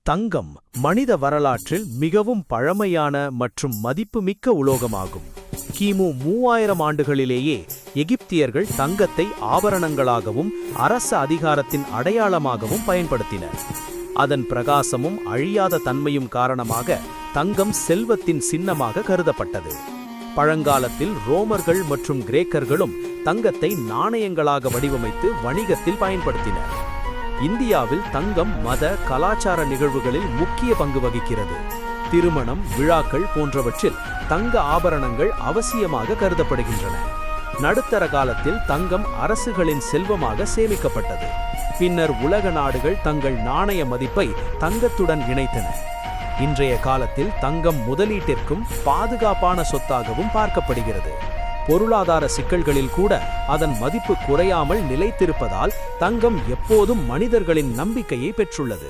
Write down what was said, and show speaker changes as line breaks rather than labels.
தங்கம் மனித வரலாற்றில் மிகவும் பழமையான மற்றும் மதிப்புமிக்க உலோகமாகும். கிமு 3000 ஆண்டுகளிலேயே எகிப்தியர்கள் தங்கத்தை ஆபரணங்களாகவும் அரச அதிகாரத்தின் அடையாளமாகவும் பயன்படுத்தினர். அதன் பிரகாசமும் அழியாத தன்மையும் காரணமாக தங்கம் செல்வத்தின் சின்னமாக கருதப்பட்டது. பழங்காலத்தில் ரோமர்கள் மற்றும் கிரேக்கர்களும் தங்கத்தை நாணயங்களாக வடிவமைத்து வணிகத்தில் பயன்படுத்தினர். இந்தியாவில் தங்கம் மத கலாச்சார நிகழ்வுகளில் முக்கிய பங்கு வகிக்கிறது. திருமணம், விழாக்கள் போன்றவற்றில் தங்க ஆபரணங்கள் அவசியமாக கருதப்படுகின்றன. நடுத்தர காலத்தில் தங்கம் அரசுகளின் செல்வமாக சேமிக்கப்பட்டது. பின்னர் உலக நாடுகள் தங்கள் நாணய மதிப்பை தங்கத்துடன் இணைத்தன. இன்றைய காலத்தில் தங்கம் முதலீட்டிற்கும் பாதுகாப்பான சொத்தாகவும் பார்க்கப்படுகிறது. பொருளாதார சிக்கல்களில் கூட அதன் மதிப்பு குறையாமல் நிலைத்திருப்பதால் தங்கம் எப்போதும் மனிதர்களின் நம்பிக்கையை பெற்றுள்ளது.